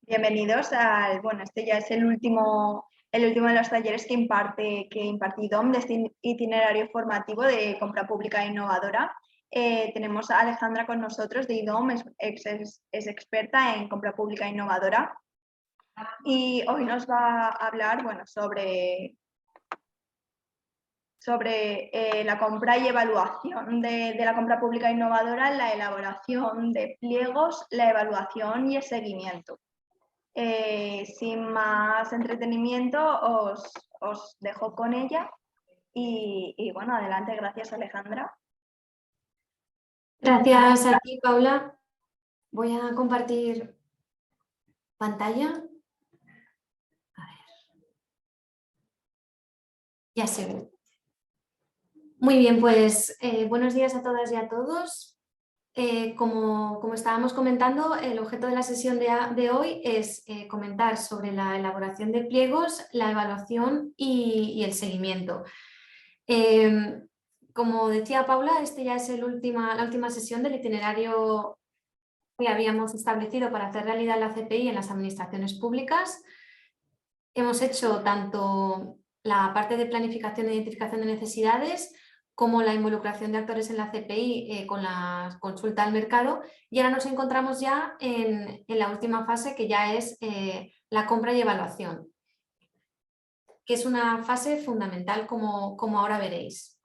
Bienvenidos al, este ya es el último de los talleres que imparte IDOM de este itinerario formativo de compra pública innovadora. Tenemos a Alejandra con nosotros de IDOM, es experta en compra pública innovadora y hoy nos va a hablar sobre la compra y evaluación de la compra pública innovadora, la elaboración de pliegos, la evaluación y el seguimiento. Sin más entretenimiento, os dejo con ella y bueno, adelante, gracias Alejandra. Gracias a ti, Paula. Voy a compartir pantalla. A ver. Ya se ve. Muy bien, pues buenos días a todas y a todos. Como estábamos comentando, el objeto de la sesión de hoy es comentar sobre la elaboración de pliegos, la evaluación y el seguimiento. Como decía Paula, este ya es la última sesión del itinerario que habíamos establecido para hacer realidad la CPI en las administraciones públicas. Hemos hecho tanto la parte de planificación e identificación de necesidades como la involucración de actores en la CPI con la consulta al mercado, y ahora nos encontramos ya en la última fase, que ya es la compra y evaluación, que es una fase fundamental como ahora veréis.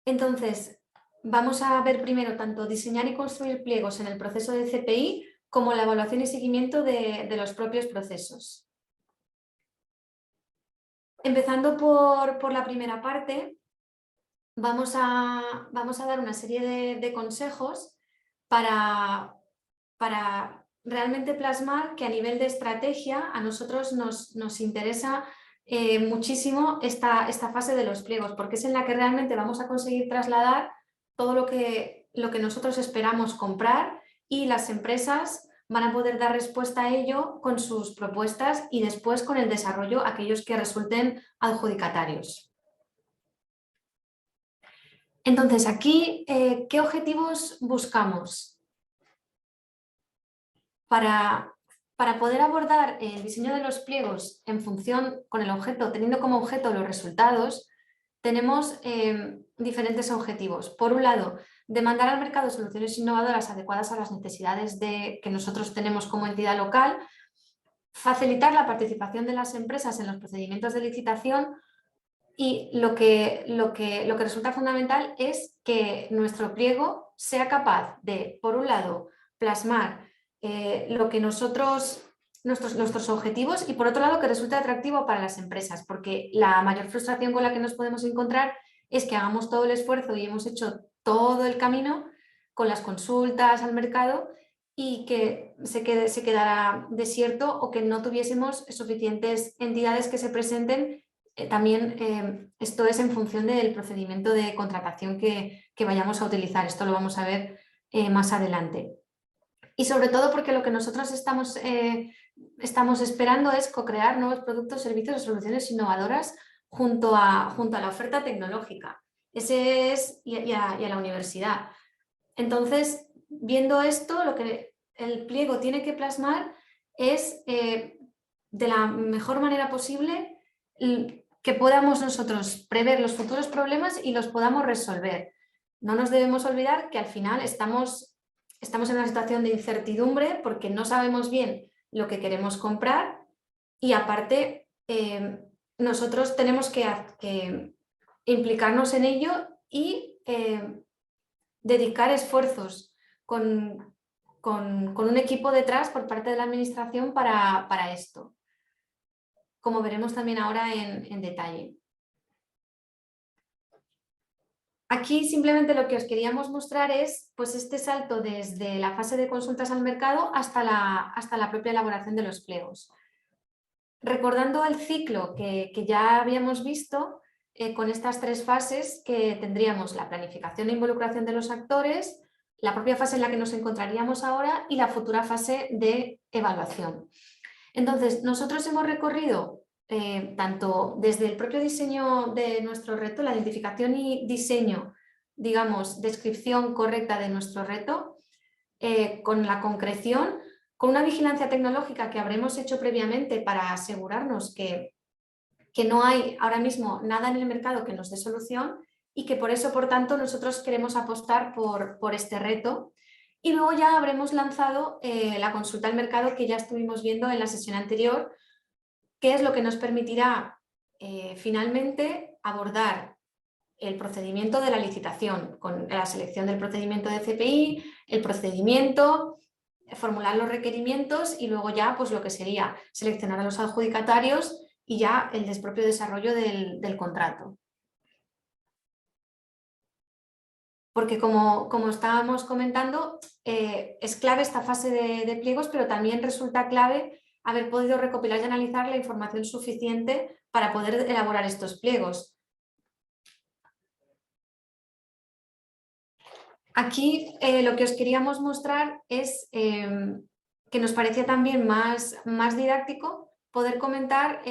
Entonces, vamos a ver primero tanto diseñar y construir pliegos en el proceso de CPI como la evaluación y seguimiento de los propios procesos. Empezando por la primera parte, vamos a dar una serie de consejos para realmente plasmar que a nivel de estrategia a nosotros nos interesa muchísimo esta fase de los pliegos, porque es en la que realmente vamos a conseguir trasladar todo lo que nosotros esperamos comprar, y las empresas van a poder dar respuesta a ello con sus propuestas y después con el desarrollo aquellos que resulten adjudicatarios. Entonces, aquí, ¿qué objetivos buscamos? Para poder abordar el diseño de los pliegos en función con el objeto, teniendo como objeto los resultados, tenemos diferentes objetivos. Por un lado, demandar al mercado soluciones innovadoras adecuadas a las necesidades que nosotros tenemos como entidad local, facilitar la participación de las empresas en los procedimientos de licitación, y lo que resulta fundamental es que nuestro pliego sea capaz de, por un lado, plasmar lo que nuestros objetivos, y por otro lado que resulte atractivo para las empresas, porque la mayor frustración con la que nos podemos encontrar es que hagamos todo el esfuerzo y hemos hecho todo el camino con las consultas al mercado y que se quedara desierto, o que no tuviésemos suficientes entidades que se presenten. También esto es en función del procedimiento de contratación que vayamos a utilizar. Esto lo vamos a ver más adelante. Y sobre todo porque lo que nosotros estamos esperando es co-crear nuevos productos, servicios o soluciones innovadoras junto a la oferta tecnológica y a la universidad. Entonces, viendo esto, lo que el pliego tiene que plasmar es de la mejor manera posible que podamos nosotros prever los futuros problemas y los podamos resolver. No nos debemos olvidar que al final estamos en una situación de incertidumbre porque no sabemos bien lo que queremos comprar, y aparte nosotros tenemos que implicarnos en ello y dedicar esfuerzos con un equipo detrás por parte de la administración para esto, como veremos también ahora en detalle. Aquí simplemente lo que os queríamos mostrar es pues este salto desde la fase de consultas al mercado hasta la propia elaboración de los pliegos. Recordando el ciclo que ya habíamos visto, con estas tres fases que tendríamos: la planificación e involucración de los actores, la propia fase en la que nos encontraríamos ahora y la futura fase de evaluación. Entonces, nosotros hemos recorrido tanto desde el propio diseño de nuestro reto, la identificación y diseño digamos, descripción correcta de nuestro reto, con la concreción, con una vigilancia tecnológica que habremos hecho previamente para asegurarnos que no hay ahora mismo nada en el mercado que nos dé solución y que por eso, por tanto, nosotros queremos apostar por este reto. Y luego ya habremos lanzado la consulta al mercado que ya estuvimos viendo en la sesión anterior, que es lo que nos permitirá finalmente abordar el procedimiento de la licitación, con la selección del procedimiento de CPI, el procedimiento, formular los requerimientos y luego ya pues lo que sería seleccionar a los adjudicatarios y ya el propio desarrollo del contrato. Porque como estábamos comentando, es clave esta fase de pliegos, pero también resulta clave haber podido recopilar y analizar la información suficiente para poder elaborar estos pliegos. Aquí lo que os queríamos mostrar es que nos parecía también más didáctico poder comentar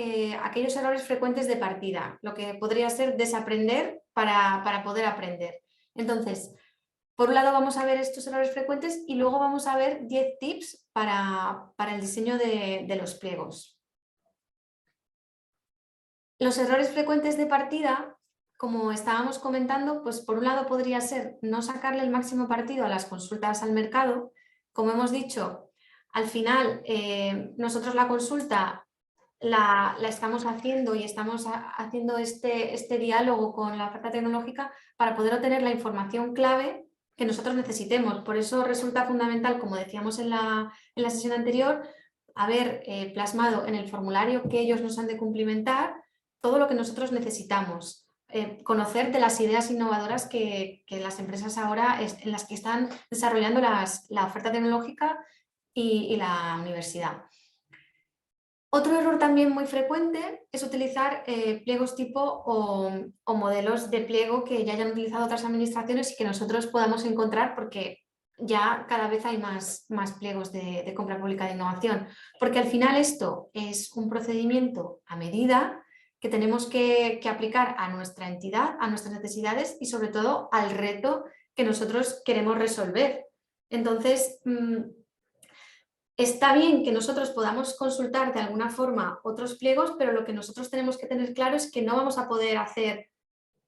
aquellos errores frecuentes de partida, lo que podría ser desaprender para poder aprender. Entonces, por un lado vamos a ver estos errores frecuentes y luego vamos a ver 10 tips para el diseño de los pliegos. Los errores frecuentes de partida, como estábamos comentando, pues por un lado podría ser no sacarle el máximo partido a las consultas al mercado. Como hemos dicho, al final nosotros la consulta la estamos haciendo y estamos haciendo este diálogo con la oferta tecnológica para poder obtener la información clave que nosotros necesitemos. Por eso resulta fundamental, como decíamos en la sesión anterior, haber plasmado en el formulario que ellos nos han de cumplimentar todo lo que nosotros necesitamos. Conocer de las ideas innovadoras que las empresas ahora en las que están desarrollando la oferta tecnológica y la universidad. Otro error también muy frecuente es utilizar pliegos tipo o modelos de pliego que ya hayan utilizado otras administraciones y que nosotros podamos encontrar porque ya cada vez hay más pliegos de compra pública de innovación. Porque al final esto es un procedimiento a medida que tenemos que aplicar a nuestra entidad, a nuestras necesidades y sobre todo al reto que nosotros queremos resolver. Entonces, está bien que nosotros podamos consultar de alguna forma otros pliegos, pero lo que nosotros tenemos que tener claro es que no vamos a poder hacer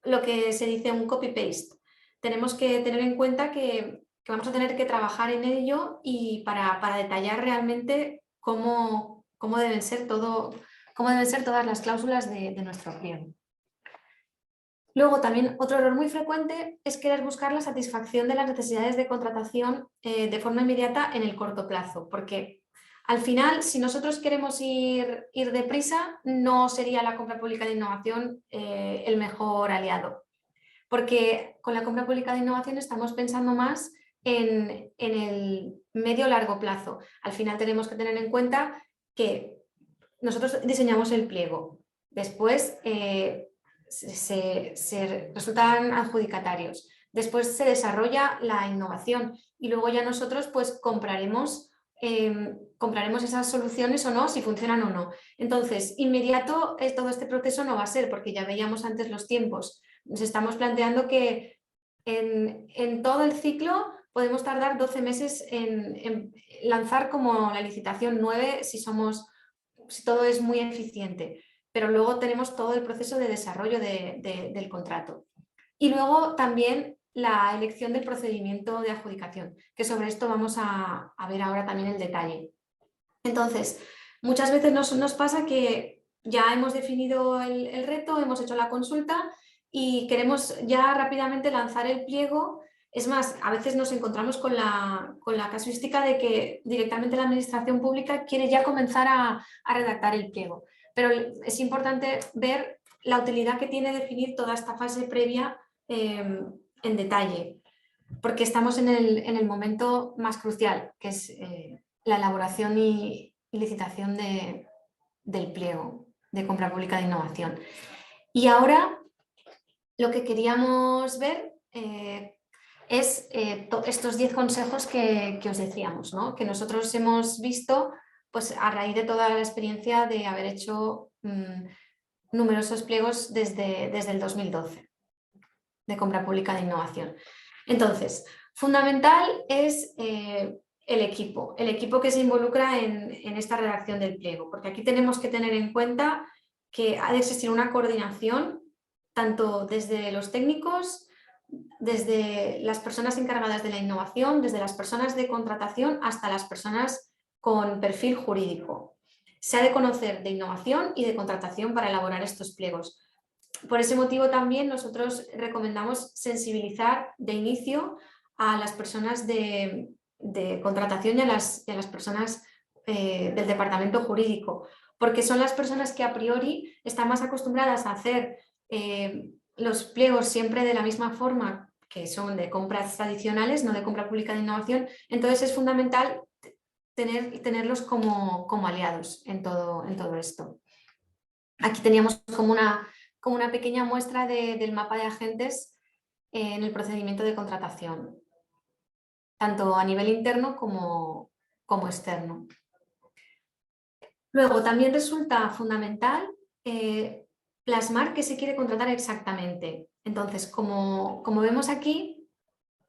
lo que se dice un copy-paste. Tenemos que tener en cuenta que vamos a tener que trabajar en ello y para detallar realmente cómo deben ser todas las cláusulas de nuestro pliego. Luego también otro error muy frecuente es querer buscar la satisfacción de las necesidades de contratación de forma inmediata en el corto plazo, porque al final si nosotros queremos ir deprisa no sería la compra pública de innovación el mejor aliado, porque con la compra pública de innovación estamos pensando más en el medio-largo plazo. Al final tenemos que tener en cuenta que nosotros diseñamos el pliego, después se resultan adjudicatarios, después se desarrolla la innovación y luego ya nosotros pues compraremos esas soluciones o no, si funcionan o no. Entonces, inmediato todo este proceso no va a ser, porque ya veíamos antes los tiempos. Nos estamos planteando que en todo el ciclo podemos tardar 12 meses en lanzar como la licitación 9 si todo es muy eficiente, pero luego tenemos todo el proceso de desarrollo del contrato. Y luego también la elección del procedimiento de adjudicación, que sobre esto vamos a ver ahora también el detalle. Entonces, muchas veces nos pasa que ya hemos definido el reto, hemos hecho la consulta y queremos ya rápidamente lanzar el pliego. Es más, a veces nos encontramos con la casuística de que directamente la administración pública quiere ya comenzar a redactar el pliego. Pero es importante ver la utilidad que tiene definir toda esta fase previa en detalle, porque estamos en el momento más crucial, que es la elaboración y licitación del pliego de compra pública de innovación. Y ahora lo que queríamos ver es estos 10 consejos que os decíamos, ¿no? Que nosotros hemos visto pues, a raíz de toda la experiencia de haber hecho numerosos pliegos desde el 2012. compra pública de innovación. Entonces, fundamental es el equipo que se involucra en esta redacción del pliego, porque aquí tenemos que tener en cuenta que ha de existir una coordinación tanto desde los técnicos, desde las personas encargadas de la innovación, desde las personas de contratación hasta las personas con perfil jurídico. Se ha de conocer de innovación y de contratación para elaborar estos pliegos. Por ese motivo también nosotros recomendamos sensibilizar de inicio a las personas de contratación y a las personas del departamento jurídico, porque son las personas que a priori están más acostumbradas a hacer los pliegos siempre de la misma forma, que son de compras tradicionales, no de compra pública de innovación. Entonces es fundamental tenerlos como aliados en todo esto. Aquí teníamos como una pequeña muestra del mapa de agentes en el procedimiento de contratación, tanto a nivel interno como externo. Luego, también resulta fundamental plasmar qué se quiere contratar exactamente. Entonces, como vemos aquí,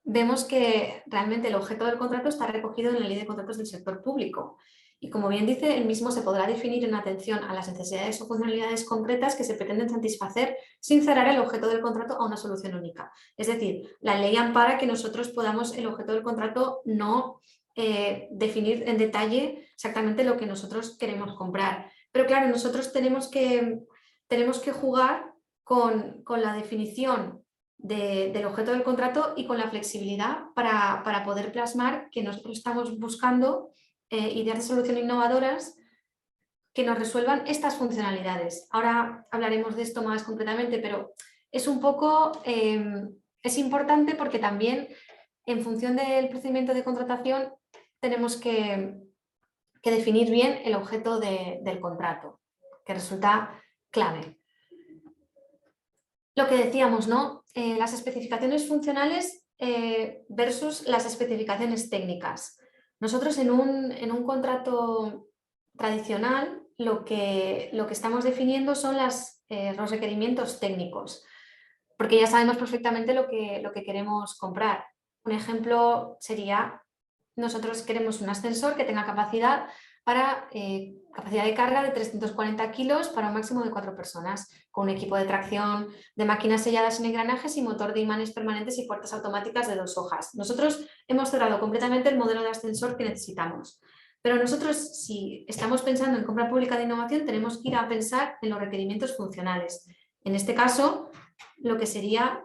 vemos que realmente el objeto del contrato está recogido en la Ley de Contratos del Sector Público. Y como bien dice, el mismo se podrá definir en atención a las necesidades o funcionalidades concretas que se pretenden satisfacer sin cerrar el objeto del contrato a una solución única. Es decir, la ley ampara que nosotros podamos, el objeto del contrato, no definir en detalle exactamente lo que nosotros queremos comprar. Pero claro, nosotros tenemos que jugar con la definición del objeto del contrato y con la flexibilidad para poder plasmar que nosotros estamos buscando ideas de solución innovadoras que nos resuelvan estas funcionalidades. Ahora hablaremos de esto más concretamente, pero es un poco, es importante porque también en función del procedimiento de contratación tenemos que definir bien el objeto del contrato, que resulta clave. Lo que decíamos, ¿no? Las especificaciones funcionales versus las especificaciones técnicas. Nosotros en un contrato tradicional lo que estamos definiendo son los requerimientos técnicos, porque ya sabemos perfectamente lo que queremos comprar. Un ejemplo sería, nosotros queremos un ascensor que tenga capacidad de carga de 340 kilos para un máximo de 4 personas, con un equipo de tracción de máquinas selladas en engranajes y motor de imanes permanentes y puertas automáticas de 2 hojas. Nosotros hemos cerrado completamente el modelo de ascensor que necesitamos. Pero nosotros, si estamos pensando en compra pública de innovación, tenemos que ir a pensar en los requerimientos funcionales. En este caso, lo que sería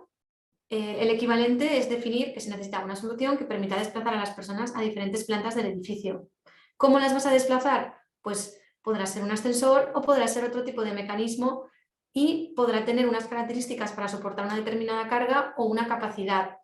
el equivalente es definir que se necesita una solución que permita desplazar a las personas a diferentes plantas del edificio. ¿Cómo las vas a desplazar? Pues podrá ser un ascensor o podrá ser otro tipo de mecanismo y podrá tener unas características para soportar una determinada carga o una capacidad.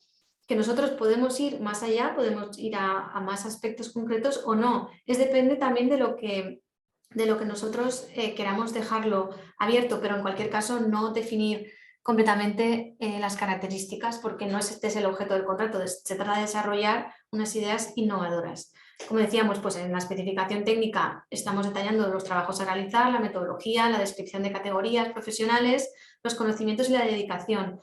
Que nosotros podemos ir más allá, podemos ir a más aspectos concretos o no. Depende también de lo que nosotros queramos dejarlo abierto, pero en cualquier caso no definir completamente las características, porque no este es el objeto del contrato. Se trata de desarrollar unas ideas innovadoras. Como decíamos, pues en la especificación técnica estamos detallando los trabajos a realizar, la metodología, la descripción de categorías profesionales, los conocimientos y la dedicación.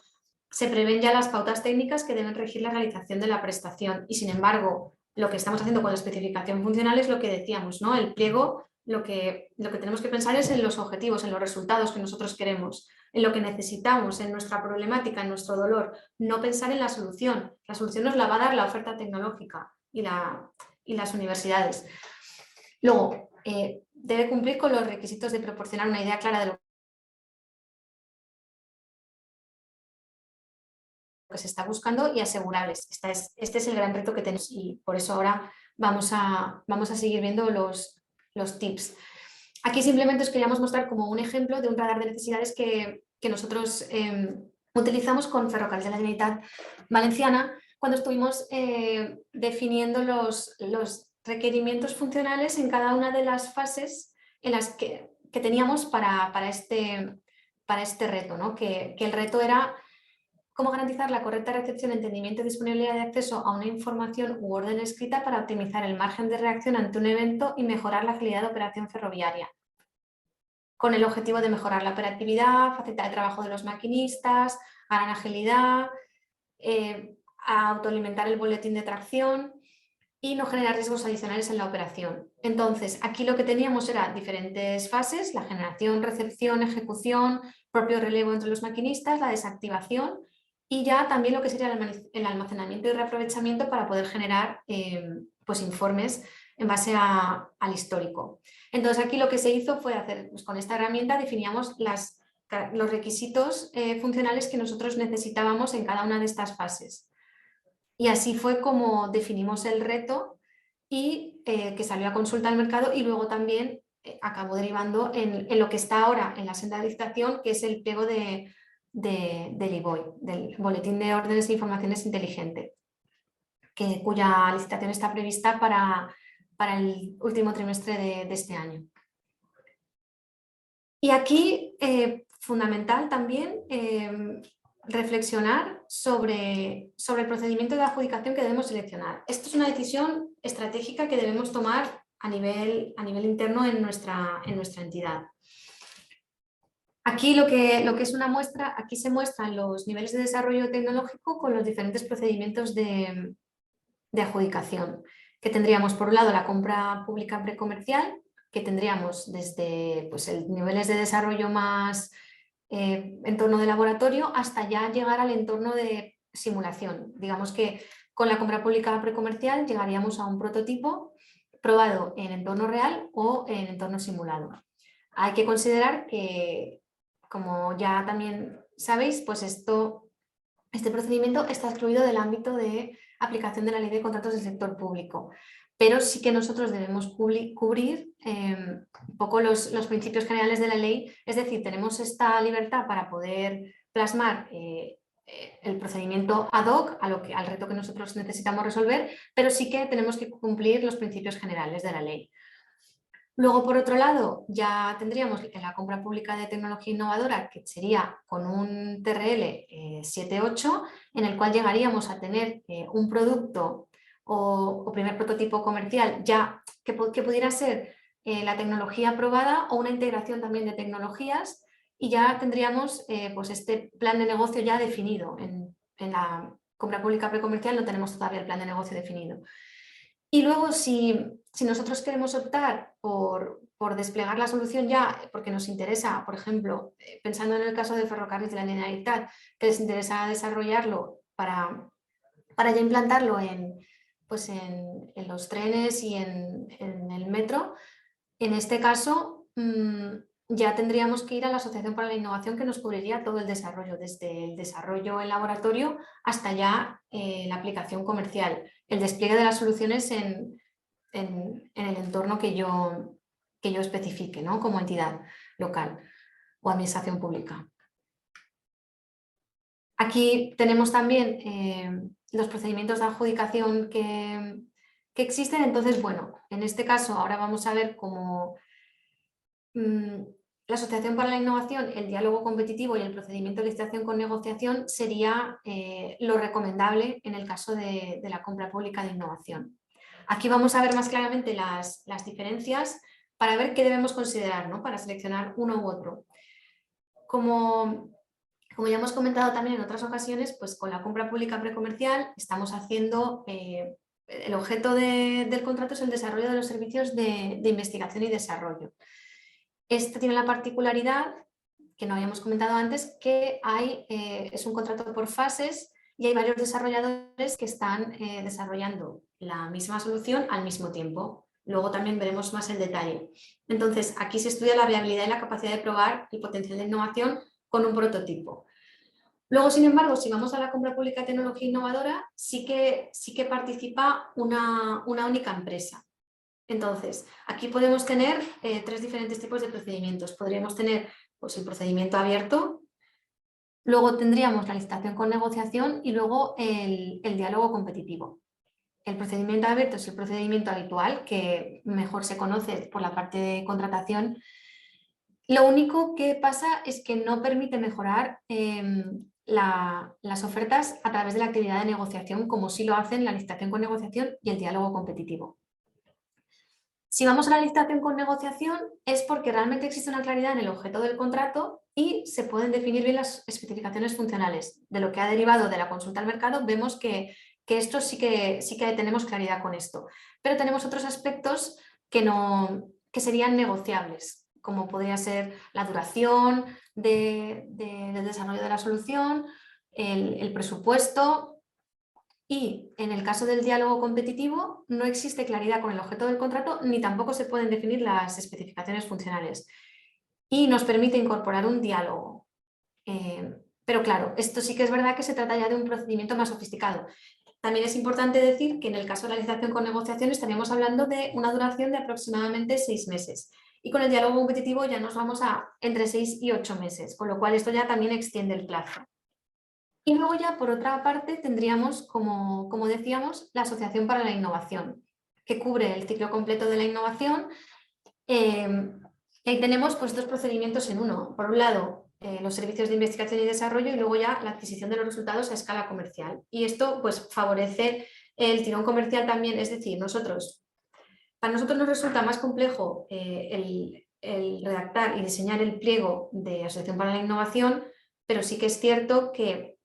Se prevén ya las pautas técnicas que deben regir la realización de la prestación y, sin embargo, lo que estamos haciendo con la especificación funcional es lo que decíamos, ¿no? El pliego, lo que tenemos que pensar es en los objetivos, en los resultados que nosotros queremos, en lo que necesitamos, en nuestra problemática, en nuestro dolor, no pensar en la solución. La solución nos la va a dar la oferta tecnológica y las universidades. Luego, debe cumplir con los requisitos de proporcionar una idea clara de lo que se está buscando y asegurables. Este es el gran reto que tenemos y por eso ahora vamos a seguir viendo los tips. Aquí simplemente os queríamos mostrar como un ejemplo de un radar de necesidades que nosotros utilizamos con Ferrocarrils de la Generalitat Valenciana cuando estuvimos definiendo los requerimientos funcionales en cada una de las fases en las que teníamos para este reto, ¿no? Que el reto era cómo garantizar la correcta recepción, entendimiento y disponibilidad de acceso a una información u orden escrita para optimizar el margen de reacción ante un evento y mejorar la agilidad de operación ferroviaria. con el objetivo de mejorar la operatividad, facilitar el trabajo de los maquinistas, ganar agilidad, autoalimentar el boletín de tracción y no generar riesgos adicionales en la operación. Entonces, aquí lo que teníamos era diferentes fases: la generación, recepción, ejecución, propio relevo entre los maquinistas, la desactivación y ya también lo que sería el almacenamiento y reaprovechamiento para poder generar pues informes en base al histórico. Entonces, aquí lo que se hizo fue hacer, pues con esta herramienta definíamos los requisitos funcionales que nosotros necesitábamos en cada una de estas fases. Y así fue como definimos el reto y que salió a consulta al mercado, y luego también acabó derivando en lo que está ahora en la senda de licitación, que es el pliego del IBOI, del Boletín de Órdenes e Informaciones Inteligente, cuya licitación está prevista para el último trimestre de este año. Y aquí, fundamental también, reflexionar sobre el procedimiento de adjudicación que debemos seleccionar. Esto es una decisión estratégica que debemos tomar a nivel interno en nuestra entidad. Aquí lo que es una muestra, aquí se muestran los niveles de desarrollo tecnológico con los diferentes procedimientos de adjudicación, que tendríamos por un lado la compra pública precomercial, que tendríamos desde pues, niveles de desarrollo más entorno de laboratorio hasta ya llegar al entorno de simulación. Digamos que con la compra pública precomercial llegaríamos a un prototipo probado en entorno real o en entorno simulado. Hay que considerar que, como ya también sabéis, pues este procedimiento está excluido del ámbito de aplicación de la Ley de Contratos del Sector Público, pero sí que nosotros debemos cubrir un poco los principios generales de la ley, es decir, tenemos esta libertad para poder plasmar el procedimiento ad hoc al reto que nosotros necesitamos resolver, pero sí que tenemos que cumplir los principios generales de la ley. Luego, por otro lado, ya tendríamos la compra pública de tecnología innovadora, que sería con un TRL 7.8, en el cual llegaríamos a tener un producto o primer prototipo comercial ya que pudiera ser la tecnología aprobada o una integración también de tecnologías, y ya tendríamos pues este plan de negocio ya definido. En la compra pública precomercial no tenemos todavía el plan de negocio definido. Y luego, si nosotros queremos optar por desplegar la solución ya, porque nos interesa, por ejemplo, pensando en el caso de Ferrocarril de la Generalitat, que les interesa desarrollarlo para ya implantarlo en los trenes y en el metro, en este caso ya tendríamos que ir a la Asociación para la Innovación, que nos cubriría todo el desarrollo, desde el desarrollo en laboratorio hasta ya la aplicación comercial, el despliegue de las soluciones en el entorno que yo especifique, ¿no? Como entidad local o administración pública. Aquí tenemos también los procedimientos de adjudicación que existen. Entonces, bueno, en este caso ahora vamos a ver cómo la Asociación para la Innovación, el diálogo competitivo y el procedimiento de licitación con negociación sería lo recomendable en el caso de la compra pública de innovación. Aquí vamos a ver más claramente las diferencias para ver qué debemos considerar, ¿no? Para seleccionar uno u otro. Como ya hemos comentado también en otras ocasiones, pues con la compra pública precomercial estamos haciendo, el objeto del contrato es el desarrollo de los servicios de investigación y desarrollo. Este tiene la particularidad, que no habíamos comentado antes, que es un contrato por fases y hay varios desarrolladores que están desarrollando la misma solución al mismo tiempo. Luego también veremos más el detalle. Entonces, aquí se estudia la viabilidad y la capacidad de probar el potencial de innovación con un prototipo. Luego, sin embargo, si vamos a la compra pública de tecnología innovadora, sí que participa una única empresa. Entonces, aquí podemos tener tres diferentes tipos de procedimientos. Podríamos tener pues, el procedimiento abierto, luego tendríamos la licitación con negociación y luego el diálogo competitivo. El procedimiento abierto es el procedimiento habitual, que mejor se conoce por la parte de contratación. Lo único que pasa es que no permite mejorar las ofertas a través de la actividad de negociación, como sí lo hacen la licitación con negociación y el diálogo competitivo. Si vamos a la licitación con negociación es porque realmente existe una claridad en el objeto del contrato y se pueden definir bien las especificaciones funcionales. De lo que ha derivado de la consulta al mercado vemos que esto sí que tenemos claridad con esto. Pero tenemos otros aspectos que serían negociables, como podría ser la duración del desarrollo de la solución, el presupuesto. Y en el caso del diálogo competitivo no existe claridad con el objeto del contrato ni tampoco se pueden definir las especificaciones funcionales. Y nos permite incorporar un diálogo. Pero claro, esto sí que es verdad que se trata ya de un procedimiento más sofisticado. También es importante decir que en el caso de la licitación con negociación estaríamos hablando de una duración de aproximadamente 6 meses. Y con el diálogo competitivo ya nos vamos a entre 6 y 8 meses, con lo cual esto ya también extiende el plazo. Y luego ya por otra parte tendríamos, como decíamos, la Asociación para la Innovación, que cubre el ciclo completo de la innovación. Y ahí tenemos pues, dos procedimientos en uno. Por un lado, los servicios de investigación y desarrollo y luego ya la adquisición de los resultados a escala comercial. Y esto pues, favorece el tirón comercial también, es decir, para nosotros nos resulta más complejo el redactar y diseñar el pliego de Asociación para la Innovación, pero sí que es cierto que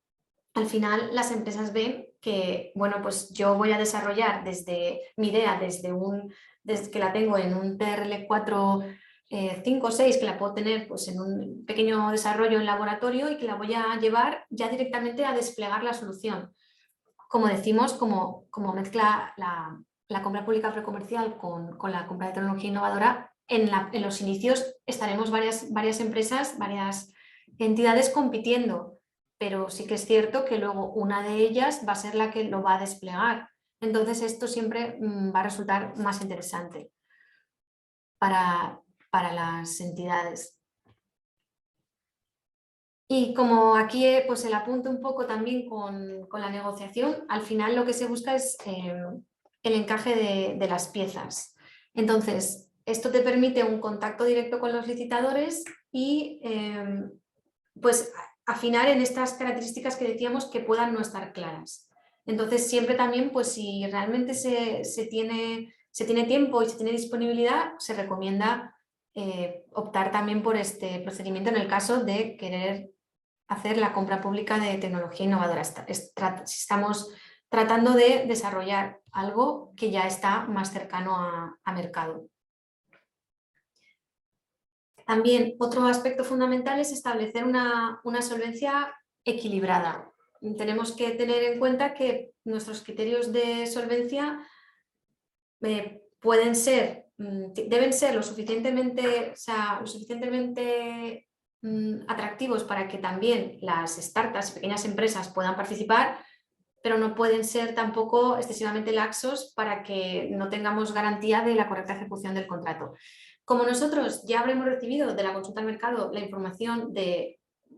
al final las empresas ven que, bueno, pues yo voy a desarrollar desde mi idea, desde que la tengo en un TRL4 5 o 6, que la puedo tener pues, en un pequeño desarrollo en laboratorio y que la voy a llevar ya directamente a desplegar la solución. Como decimos, como mezcla la compra pública precomercial con la compra de tecnología innovadora, en los inicios estaremos varias empresas, varias entidades compitiendo, pero sí que es cierto que luego una de ellas va a ser la que lo va a desplegar. Entonces esto siempre va a resultar más interesante para las entidades. Y como aquí pues el apunto un poco también con la negociación, al final lo que se busca es el encaje de las piezas. Entonces, esto te permite un contacto directo con los licitadores y pues afinar en estas características que decíamos que puedan no estar claras. Entonces, siempre también, pues si realmente se tiene tiempo y se tiene disponibilidad, se recomienda optar también por este procedimiento en el caso de querer hacer la compra pública de tecnología innovadora. Estamos tratando de desarrollar algo que ya está más cercano a mercado. También otro aspecto fundamental es establecer una solvencia equilibrada. Tenemos que tener en cuenta que nuestros criterios de solvencia deben ser lo suficientemente atractivos para que también las startups, pequeñas empresas puedan participar, pero no pueden ser tampoco excesivamente laxos para que no tengamos garantía de la correcta ejecución del contrato. Como nosotros ya habremos recibido de la consulta al mercado la información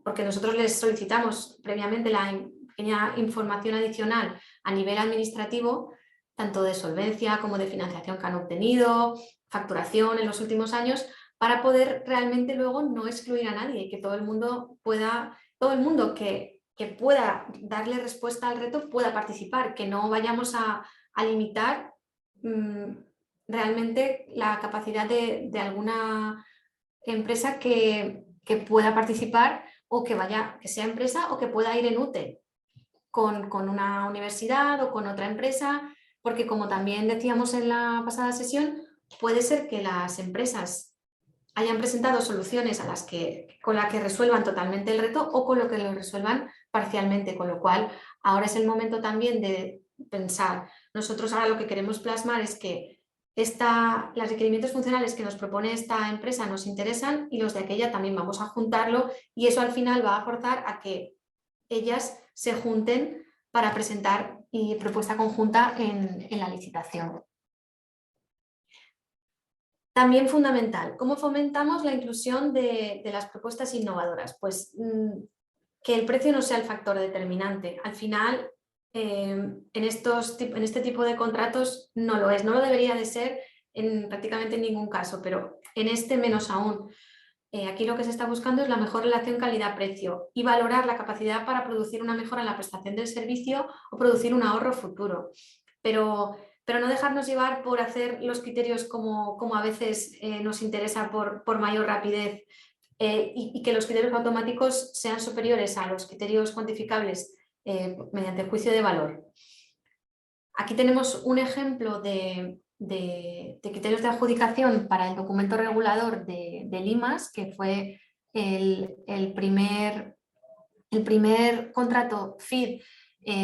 porque nosotros les solicitamos previamente la pequeña información adicional a nivel administrativo, tanto de solvencia como de financiación que han obtenido, facturación en los últimos años, para poder realmente luego no excluir a nadie y que todo el mundo que pueda darle respuesta al reto pueda participar, que no vayamos a limitar realmente la capacidad de alguna empresa que pueda participar o que sea empresa o que pueda ir en UTE con una universidad o con otra empresa, porque como también decíamos en la pasada sesión, puede ser que las empresas hayan presentado soluciones con las que resuelvan totalmente el reto o con lo que lo resuelvan parcialmente, con lo cual ahora es el momento también de pensar. Nosotros ahora lo que queremos plasmar es que los requerimientos funcionales que nos propone esta empresa nos interesan y los de aquella también vamos a juntarlo y eso al final va a forzar a que ellas se junten para presentar propuesta conjunta en la licitación. También fundamental, ¿cómo fomentamos la inclusión de las propuestas innovadoras? Pues que el precio no sea el factor determinante. Al final, en este tipo de contratos no lo es, no lo debería de ser en prácticamente ningún caso, pero en este menos aún. Aquí lo que se está buscando es la mejor relación calidad-precio y valorar la capacidad para producir una mejora en la prestación del servicio o producir un ahorro futuro. Pero pero no dejarnos llevar por hacer los criterios como a veces nos interesa por mayor rapidez y que los criterios automáticos sean superiores a los criterios cuantificables mediante el juicio de valor. Aquí tenemos un ejemplo de criterios de adjudicación para el documento regulador de Limas, que fue el primer contrato FID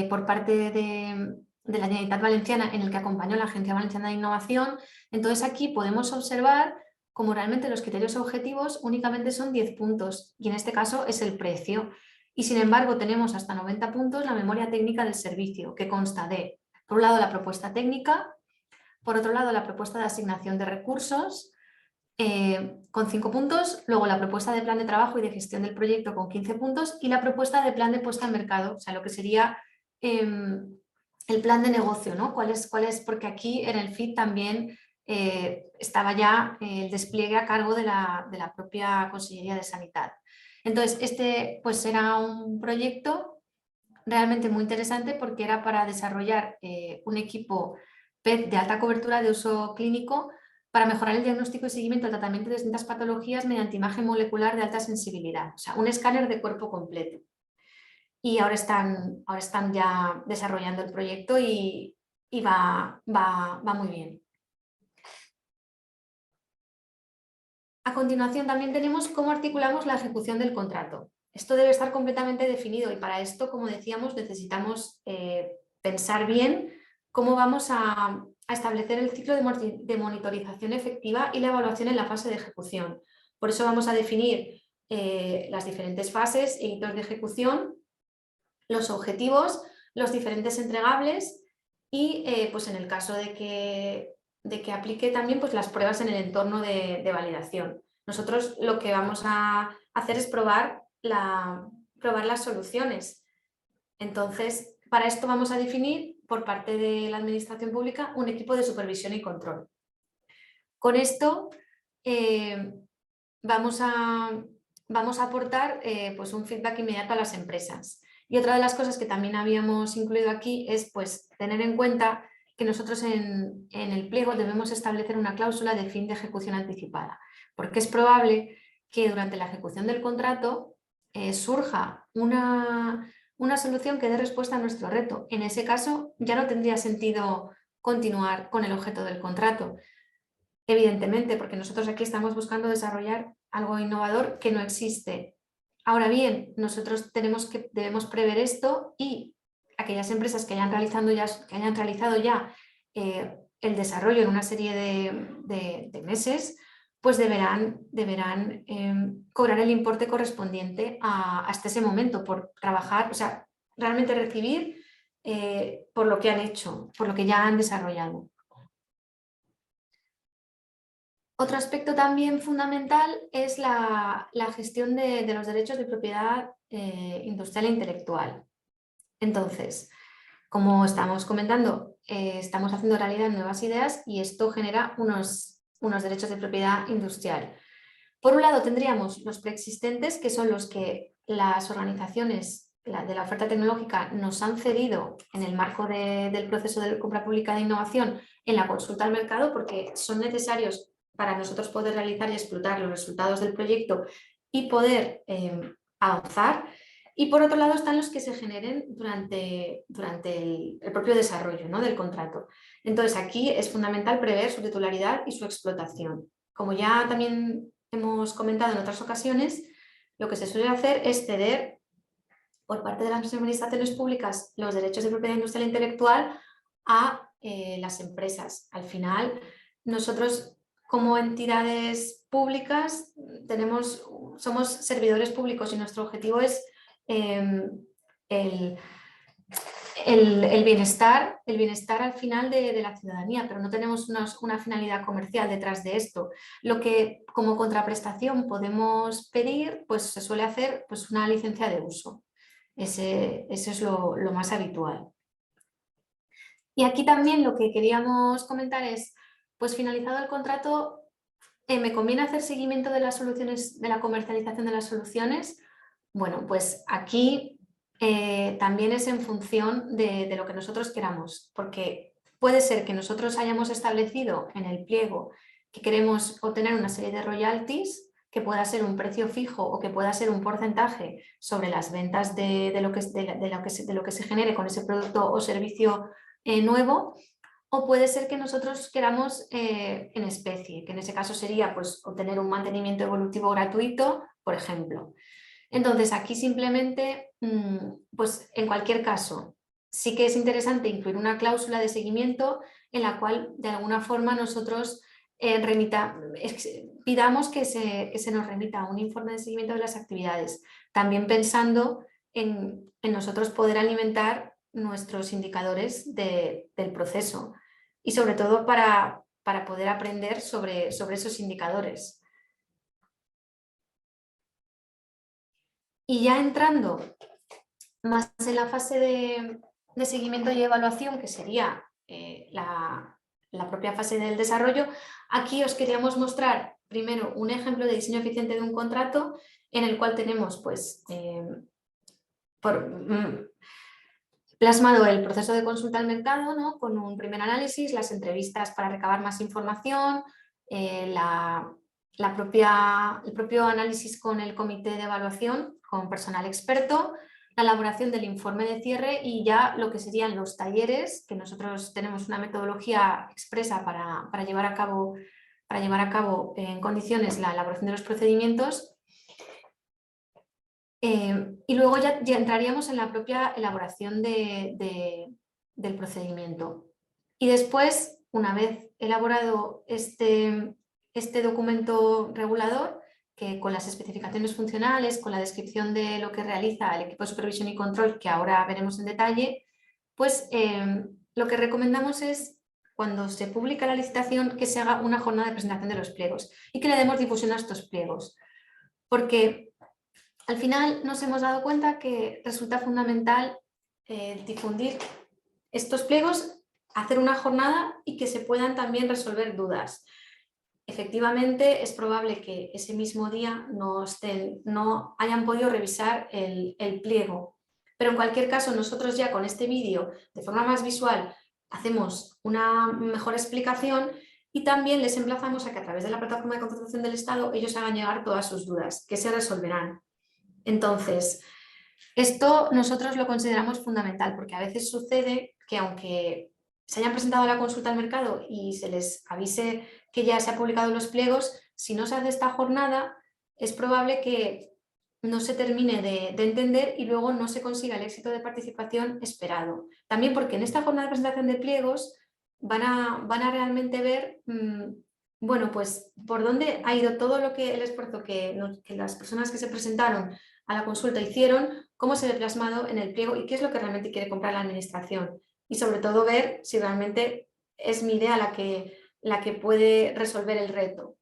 por parte de la Generalitat Valenciana en el que acompañó la Agencia Valenciana de Innovación. Entonces aquí podemos observar como realmente los criterios objetivos únicamente son 10 puntos y en este caso es el precio. Y sin embargo tenemos hasta 90 puntos la memoria técnica del servicio, que consta de, por un lado, la propuesta técnica, por otro lado, la propuesta de asignación de recursos, con 5 puntos, luego la propuesta de plan de trabajo y de gestión del proyecto con 15 puntos y la propuesta de plan de puesta en mercado, o sea, lo que sería el plan de negocio, ¿no? ¿Cuál es? Porque aquí en el FID también estaba ya el despliegue a cargo de la propia Consellería de Sanidad. Entonces, este pues era un proyecto realmente muy interesante porque era para desarrollar un equipo PET de alta cobertura de uso clínico para mejorar el diagnóstico y seguimiento del tratamiento de distintas patologías mediante imagen molecular de alta sensibilidad, o sea, un escáner de cuerpo completo. Y ahora están ya desarrollando el proyecto y va muy bien. A continuación también tenemos cómo articulamos la ejecución del contrato. Esto debe estar completamente definido y para esto, como decíamos, necesitamos pensar bien cómo vamos a establecer el ciclo de monitorización efectiva y la evaluación en la fase de ejecución. Por eso vamos a definir las diferentes fases e hitos de ejecución, los objetivos, los diferentes entregables y pues en el caso de que aplique también pues las pruebas en el entorno de validación. Nosotros lo que vamos a hacer es probar las soluciones. Entonces, para esto vamos a definir por parte de la Administración Pública un equipo de supervisión y control. Con esto vamos a aportar pues un feedback inmediato a las empresas. Y otra de las cosas que también habíamos incluido aquí es pues, tener en cuenta que nosotros en el pliego debemos establecer una cláusula de fin de ejecución anticipada, porque es probable que durante la ejecución del contrato surja una solución que dé respuesta a nuestro reto. En ese caso ya no tendría sentido continuar con el objeto del contrato, evidentemente, porque nosotros aquí estamos buscando desarrollar algo innovador que no existe. Ahora bien, nosotros debemos prever esto y aquellas empresas que hayan realizado ya el desarrollo en una serie de meses, pues deberán cobrar el importe correspondiente hasta ese momento por trabajar, o sea, realmente recibir por lo que han hecho, por lo que ya han desarrollado. Otro aspecto también fundamental es la gestión de los derechos de propiedad industrial e intelectual. Entonces, como estamos comentando, estamos haciendo realidad nuevas ideas y esto genera unos derechos de propiedad industrial. Por un lado tendríamos los preexistentes, que son los que las organizaciones de la oferta tecnológica nos han cedido en el marco del proceso de compra pública de innovación en la consulta al mercado, porque son necesarios para nosotros poder realizar y explotar los resultados del proyecto y poder avanzar. Y por otro lado están los que se generen durante el propio desarrollo, ¿no?, del contrato. Entonces aquí es fundamental prever su titularidad y su explotación. Como ya también hemos comentado en otras ocasiones, lo que se suele hacer es ceder por parte de las administraciones públicas los derechos de propiedad industrial e intelectual a las empresas. Al final, nosotros como entidades públicas somos servidores públicos y nuestro objetivo es el bienestar al final de la ciudadanía, pero no tenemos una finalidad comercial detrás de esto. Lo que como contraprestación podemos pedir, pues se suele hacer pues, una licencia de uso. Ese es lo más habitual. Y aquí también lo que queríamos comentar es, pues finalizado el contrato, ¿me conviene hacer seguimiento de las soluciones, de la comercialización de las soluciones? Bueno, pues aquí también es en función de lo que nosotros queramos, porque puede ser que nosotros hayamos establecido en el pliego que queremos obtener una serie de royalties, que pueda ser un precio fijo o que pueda ser un porcentaje sobre las ventas de lo que se genere con ese producto o servicio nuevo, o puede ser que nosotros queramos en especie, que en ese caso sería pues, obtener un mantenimiento evolutivo gratuito, por ejemplo. Entonces aquí simplemente, pues en cualquier caso, sí que es interesante incluir una cláusula de seguimiento en la cual de alguna forma nosotros pidamos que se nos remita un informe de seguimiento de las actividades, también pensando en nosotros poder alimentar nuestros indicadores del proceso y sobre todo para poder aprender sobre esos indicadores. Y ya entrando más en la fase de seguimiento y evaluación, que sería la propia fase del desarrollo, aquí os queríamos mostrar primero un ejemplo de diseño eficiente de un contrato en el cual tenemos pues, plasmado el proceso de consulta al mercado, ¿no? Con un primer análisis, las entrevistas para recabar más información, el propio análisis con el comité de evaluación, con personal experto, la elaboración del informe de cierre y ya lo que serían los talleres, que nosotros tenemos una metodología expresa para llevar a cabo en condiciones la elaboración de los procedimientos. Y luego ya entraríamos en la propia elaboración del procedimiento. Y después, una vez elaborado este documento regulador, que con las especificaciones funcionales, con la descripción de lo que realiza el equipo de supervisión y control, que ahora veremos en detalle, pues lo que recomendamos es, cuando se publica la licitación, que se haga una jornada de presentación de los pliegos y que le demos difusión a estos pliegos. Porque al final nos hemos dado cuenta que resulta fundamental difundir estos pliegos, hacer una jornada y que se puedan también resolver dudas. Efectivamente, es probable que ese mismo día no hayan podido revisar el pliego, pero en cualquier caso nosotros ya con este vídeo, de forma más visual, hacemos una mejor explicación y también les emplazamos a que a través de la plataforma de contratación del Estado ellos hagan llegar todas sus dudas, que se resolverán. Entonces, esto nosotros lo consideramos fundamental porque a veces sucede que aunque se hayan presentado a la consulta al mercado y se les avise que ya se han publicado los pliegos, si no se hace esta jornada es probable que no se termine de entender y luego no se consiga el éxito de participación esperado. También porque en esta jornada de presentación de pliegos van a realmente ver bueno, pues por dónde ha ido todo el esfuerzo que las personas que se presentaron a la consulta hicieron, cómo se ve plasmado en el pliego y qué es lo que realmente quiere comprar la administración. Y sobre todo ver si realmente es mi idea la que puede resolver el reto.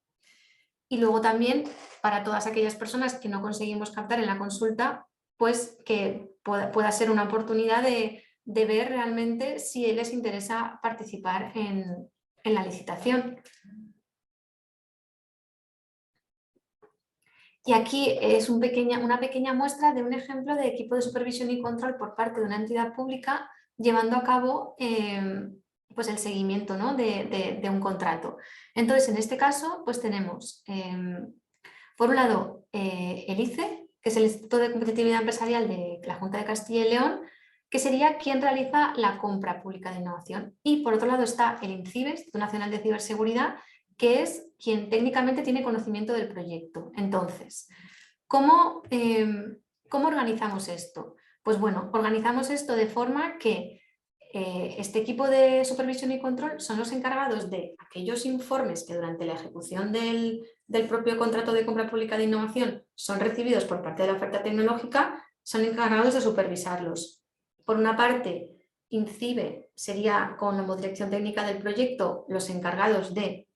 Y luego también para todas aquellas personas que no conseguimos captar en la consulta, pues que pueda ser una oportunidad de ver realmente si les interesa participar en la licitación. Y aquí es una pequeña muestra de un ejemplo de equipo de supervisión y control por parte de una entidad pública llevando a cabo pues el seguimiento, ¿no? de un contrato. Entonces, en este caso, pues tenemos, por un lado, el ICE, que es el Instituto de Competitividad Empresarial de la Junta de Castilla y León, que sería quien realiza la compra pública de innovación. Y por otro lado está el INCIBE, Instituto Nacional de Ciberseguridad, que es quien técnicamente tiene conocimiento del proyecto. Entonces, ¿cómo organizamos esto? Pues bueno, organizamos esto de forma que este equipo de supervisión y control son los encargados de aquellos informes que durante la ejecución del propio contrato de compra pública de innovación son recibidos por parte de la oferta tecnológica, son encargados de supervisarlos. Por una parte, INCIBE sería como dirección técnica del proyecto los encargados de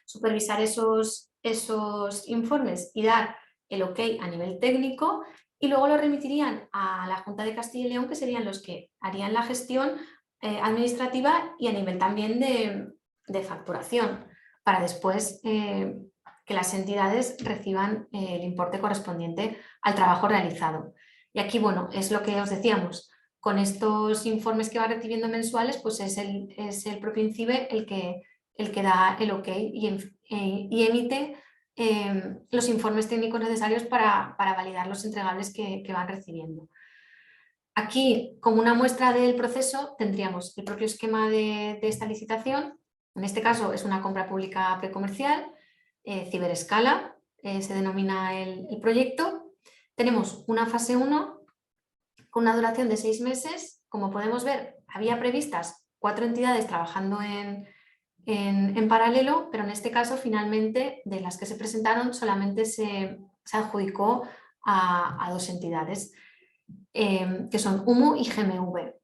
supervisar esos informes y dar el ok a nivel técnico y luego lo remitirían a la Junta de Castilla y León, que serían los que harían la gestión administrativa y a nivel también de facturación, para después que las entidades reciban el importe correspondiente al trabajo realizado. Y aquí, bueno, es lo que os decíamos, con estos informes que va recibiendo mensuales, pues es el propio INCIBE el que da el ok y emite los informes técnicos necesarios para validar los entregables que van recibiendo. Aquí, como una muestra del proceso, tendríamos el propio esquema de esta licitación. En este caso es una compra pública precomercial, ciberescala, se denomina el proyecto. Tenemos una fase 1 con una duración de 6 meses. Como podemos ver, había previstas 4 entidades trabajando en paralelo, pero en este caso finalmente de las que se presentaron solamente se adjudicó a 2 entidades, que son UMU y GMV.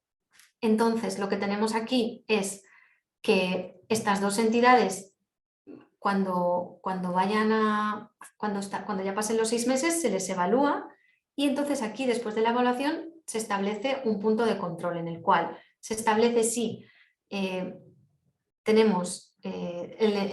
Entonces lo que tenemos aquí es que estas 2 entidades cuando ya pasen los 6 meses se les evalúa y entonces aquí después de la evaluación se establece un punto de control en el cual se establece si tenemos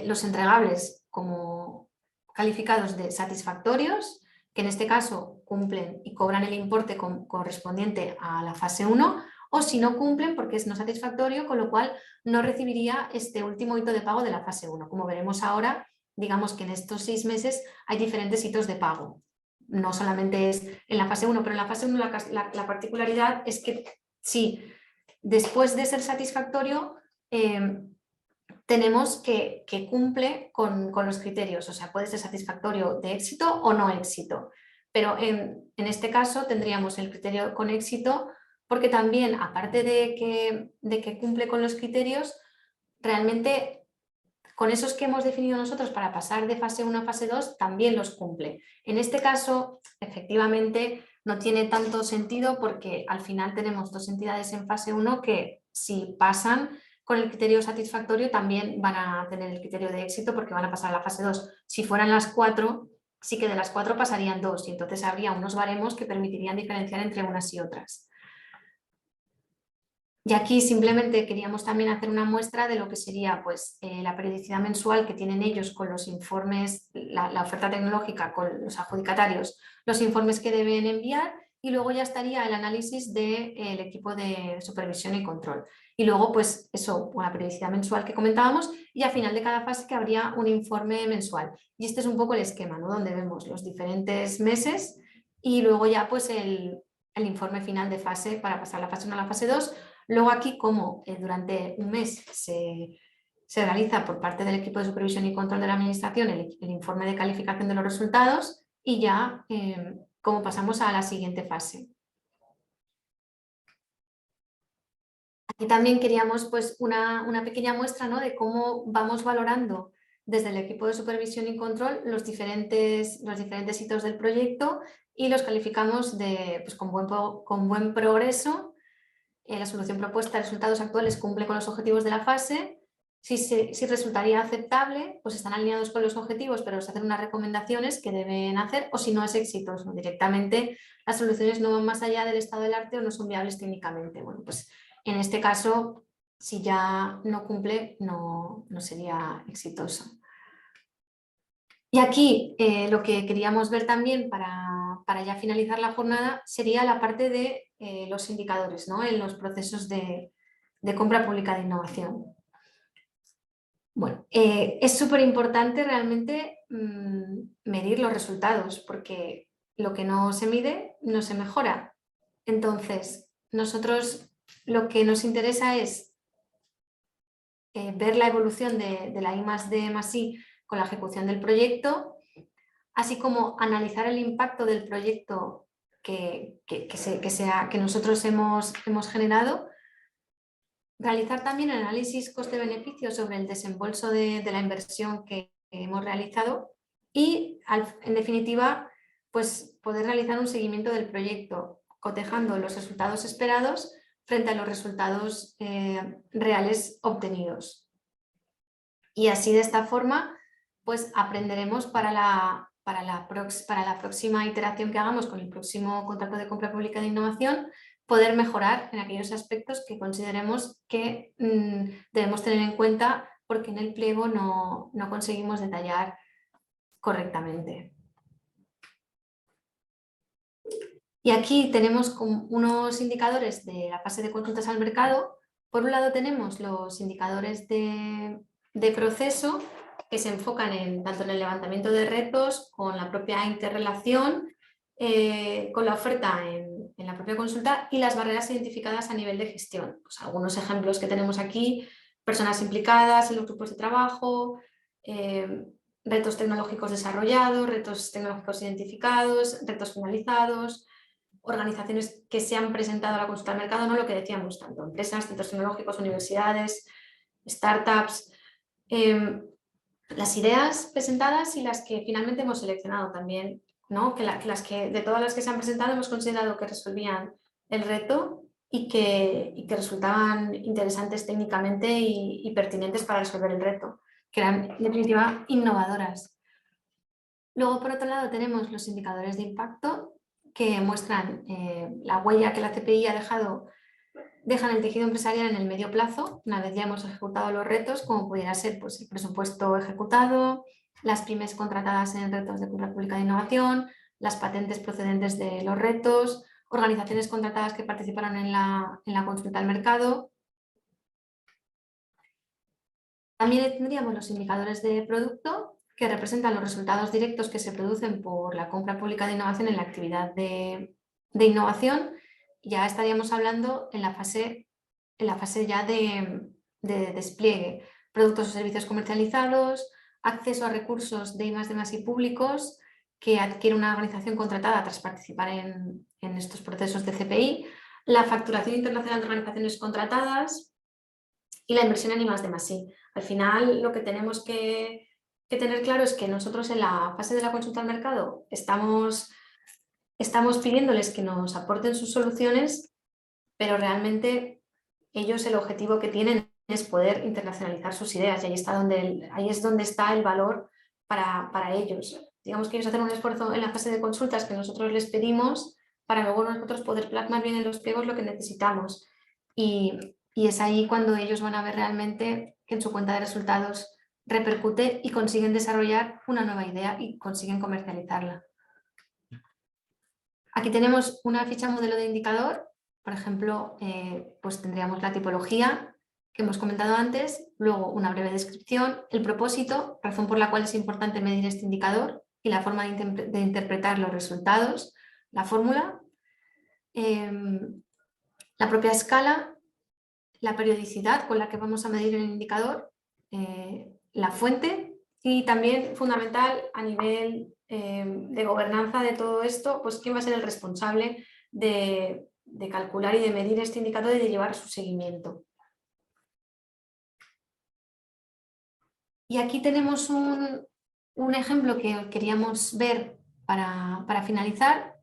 los entregables como calificados de satisfactorios, que en este caso cumplen y cobran el importe correspondiente a la fase 1, o si no cumplen porque es no satisfactorio, con lo cual no recibiría este último hito de pago de la fase 1. Como veremos ahora, digamos que en estos 6 meses hay diferentes hitos de pago. No solamente es en la fase 1, pero en la fase 1 la particularidad es que si después de ser satisfactorio tenemos que cumple con los criterios, o sea, puede ser satisfactorio de éxito o no éxito. Pero en este caso tendríamos el criterio con éxito porque también, aparte de que cumple con los criterios, realmente con esos que hemos definido nosotros para pasar de fase 1 a fase 2 también los cumple. En este caso, efectivamente, no tiene tanto sentido porque al final tenemos 2 entidades en fase 1 que si pasan con el criterio satisfactorio también van a tener el criterio de éxito porque van a pasar a la fase 2. Si fueran las 4, sí que de las 4 pasarían 2 y entonces habría unos baremos que permitirían diferenciar entre unas y otras. Y aquí simplemente queríamos también hacer una muestra de lo que sería pues, la periodicidad mensual que tienen ellos con los informes, la oferta tecnológica con los adjudicatarios, los informes que deben enviar y luego ya estaría el análisis del equipo de supervisión y control. Y luego pues eso, una periodicidad mensual que comentábamos y al final de cada fase que habría un informe mensual. Y este es un poco el esquema, ¿no? Donde vemos los diferentes meses y luego ya pues el informe final de fase para pasar la fase 1 a la fase 2. Luego aquí, como durante un mes se realiza por parte del equipo de supervisión y control de la administración el informe de calificación de los resultados y ya como pasamos a la siguiente fase. Aquí también queríamos pues, una pequeña muestra, ¿no? De cómo vamos valorando desde el equipo de supervisión y control los diferentes hitos del proyecto y los calificamos pues, con buen progreso. La solución propuesta, resultados actuales, cumple con los objetivos de la fase. Si resultaría aceptable, pues están alineados con los objetivos, pero se hacen unas recomendaciones que deben hacer, o si no es exitoso, directamente las soluciones no van más allá del estado del arte o no son viables técnicamente. Bueno, pues en este caso, si ya no cumple, no sería exitoso. Y aquí lo que queríamos ver también para ya finalizar la jornada sería la parte de los indicadores, ¿no? En los procesos de compra pública de innovación. Bueno, es súper importante realmente medir los resultados porque lo que no se mide no se mejora. Entonces, nosotros lo que nos interesa es ver la evolución de la I+D+I con la ejecución del proyecto, así como analizar el impacto del proyecto que nosotros hemos generado, realizar también el análisis coste-beneficio sobre el desembolso de la inversión que hemos realizado y, en definitiva, pues poder realizar un seguimiento del proyecto, cotejando los resultados esperados frente a los resultados reales obtenidos. Y así, de esta forma, pues aprenderemos para la próxima iteración que hagamos con el próximo contrato de compra pública de innovación, poder mejorar en aquellos aspectos que consideremos que debemos tener en cuenta porque en el pliego no conseguimos detallar correctamente. Y aquí tenemos unos indicadores de la fase de consultas al mercado. Por un lado tenemos los indicadores de proceso que se enfocan tanto en el levantamiento de retos, con la propia interrelación, con la oferta en la propia consulta y las barreras identificadas a nivel de gestión. Pues algunos ejemplos que tenemos aquí: personas implicadas en los grupos de trabajo, retos tecnológicos desarrollados, retos tecnológicos identificados, retos finalizados, organizaciones que se han presentado a la consulta del mercado, no lo que decíamos, tanto empresas, centros tecnológicos, universidades, startups, las ideas presentadas y las que finalmente hemos seleccionado también, ¿no? De todas las que se han presentado hemos considerado que resolvían el reto y que resultaban interesantes técnicamente y pertinentes para resolver el reto, que eran en definitiva innovadoras. Luego, por otro lado, tenemos los indicadores de impacto, que muestran la huella que la CPI deja en el tejido empresarial en el medio plazo, una vez ya hemos ejecutado los retos, como pudiera ser pues, el presupuesto ejecutado, las pymes contratadas en retos de compra pública de innovación, las patentes procedentes de los retos, organizaciones contratadas que participaron en la consulta al mercado. También tendríamos los indicadores de producto, que representan los resultados directos que se producen por la compra pública de innovación en la actividad de innovación. Ya estaríamos hablando en la fase ya de despliegue, productos o servicios comercializados, acceso a recursos de I+D+I públicos que adquiere una organización contratada tras participar en estos procesos de CPI, la facturación internacional de organizaciones contratadas y la inversión en I+D+I. Al final, lo que tenemos que tener claro es que nosotros en la fase de la consulta al mercado estamos pidiéndoles que nos aporten sus soluciones, pero realmente ellos el objetivo que tienen es poder internacionalizar sus ideas y ahí es donde está el valor para ellos. Digamos que ellos hacen un esfuerzo en la fase de consultas que nosotros les pedimos para luego nosotros poder plasmar bien en los pliegos lo que necesitamos. Y es ahí cuando ellos van a ver realmente que en su cuenta de resultados repercute y consiguen desarrollar una nueva idea y consiguen comercializarla. Aquí tenemos una ficha modelo de indicador. Por ejemplo, pues tendríamos la tipología que hemos comentado antes, luego una breve descripción, el propósito, razón por la cual es importante medir este indicador y la forma de interpretar los resultados, la fórmula, la propia escala, la periodicidad con la que vamos a medir el indicador, la fuente y también fundamental a nivel de gobernanza de todo esto, pues quién va a ser el responsable de calcular y de medir este indicador y de llevar su seguimiento. Y aquí tenemos un ejemplo que queríamos ver para finalizar.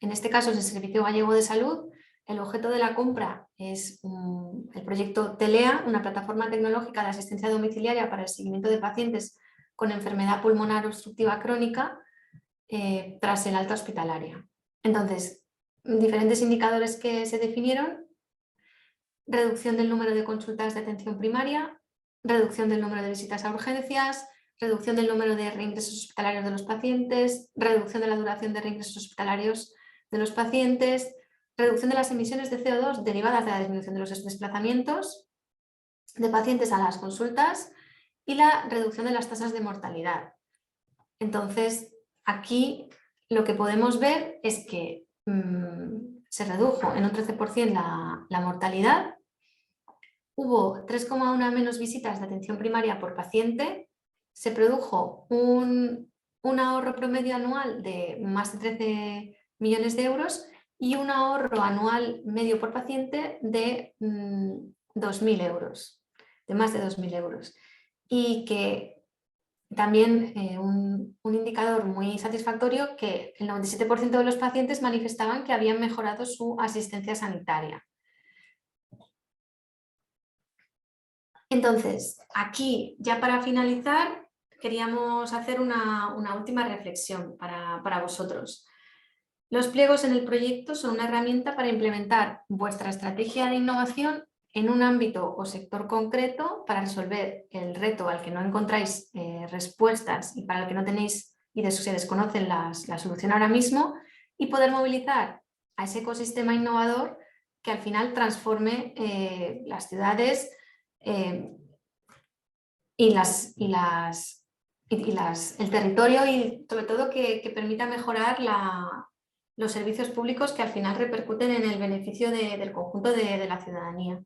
En este caso es el Servicio Gallego de Salud. El objeto de la compra es el proyecto TELEA, una plataforma tecnológica de asistencia domiciliaria para el seguimiento de pacientes con enfermedad pulmonar obstructiva crónica tras el alta hospitalaria. Entonces, diferentes indicadores que se definieron: reducción del número de consultas de atención primaria, reducción del número de visitas a urgencias, reducción del número de reingresos hospitalarios de los pacientes, reducción de la duración de reingresos hospitalarios de los pacientes, reducción de las emisiones de CO2 derivadas de la disminución de los desplazamientos de pacientes a las consultas y la reducción de las tasas de mortalidad. Entonces, aquí lo que podemos ver es que se redujo en un 13% la mortalidad, hubo 3,1 menos visitas de atención primaria por paciente, se produjo un ahorro promedio anual de más de 13 millones de euros y un ahorro anual medio por paciente de 2.000 euros, de más de 2.000 euros. Y que también un indicador muy satisfactorio, que el 97% de los pacientes manifestaban que habían mejorado su asistencia sanitaria. Entonces, aquí ya para finalizar queríamos hacer una última reflexión para vosotros. Los pliegos en el proyecto son una herramienta para implementar vuestra estrategia de innovación en un ámbito o sector concreto para resolver el reto al que no encontráis respuestas y para el que no tenéis y se desconocen la solución ahora mismo, y poder movilizar a ese ecosistema innovador que al final transforme las ciudades el territorio y sobre todo que permita mejorar los servicios públicos que al final repercuten en el beneficio del conjunto de la ciudadanía.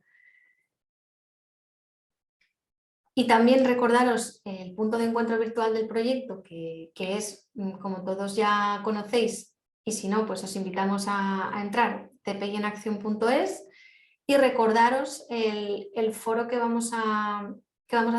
Y también recordaros el punto de encuentro virtual del proyecto, que es, como todos ya conocéis, y si no, pues os invitamos a entrar, tpyenaccion.es, y recordaros el foro que vamos a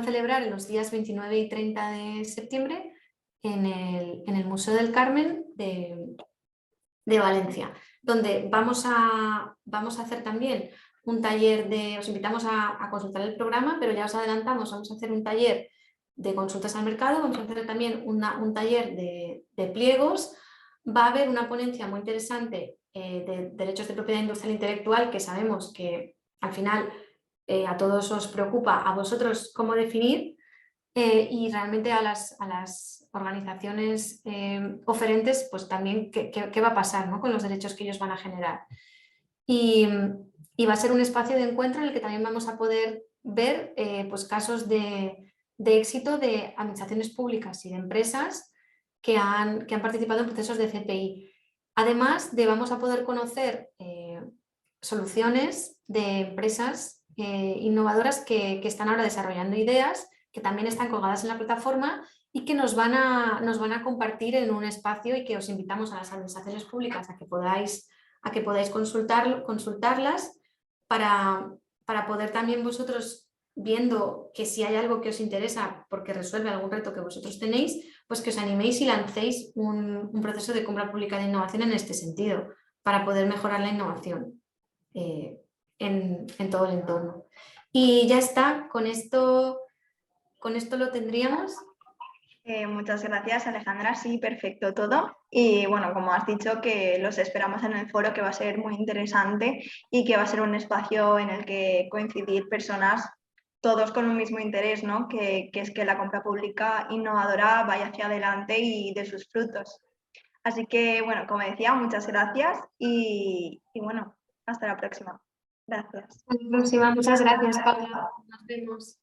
celebrar en los días 29 y 30 de septiembre en el Museo del Carmen de Valencia, donde vamos a hacer también un taller os invitamos a consultar el programa, pero ya os adelantamos, vamos a hacer un taller de consultas al mercado, vamos a hacer también un taller de pliegos, va a haber una ponencia muy interesante de derechos de propiedad industrial intelectual, que sabemos que al final a todos os preocupa, a vosotros cómo definir, y realmente a las organizaciones oferentes, pues también qué va a pasar, ¿no?, con los derechos que ellos van a generar. Y va a ser un espacio de encuentro en el que también vamos a poder ver pues casos de éxito de administraciones públicas y de empresas que han participado en procesos de CPI. Además vamos a poder conocer soluciones de empresas innovadoras que están ahora desarrollando ideas, que también están colgadas en la plataforma y que nos van a compartir en un espacio, y que os invitamos a las administraciones públicas a que podáis consultarlas para poder también vosotros, viendo que si hay algo que os interesa porque resuelve algún reto que vosotros tenéis, pues que os animéis y lancéis un proceso de compra pública de innovación en este sentido, para poder mejorar la innovación en todo el entorno. Y ya está, con esto lo tendríamos. Muchas gracias, Alejandra. Sí, perfecto todo. Y bueno, como has dicho, que los esperamos en el foro, que va a ser muy interesante y que va a ser un espacio en el que coincidir personas, todos con un mismo interés, ¿no? Que es que la compra pública innovadora vaya hacia adelante y de sus frutos. Así que, bueno, como decía, muchas gracias y bueno, hasta la próxima. Gracias. Hasta la próxima. Muchas gracias, Paula. Nos vemos.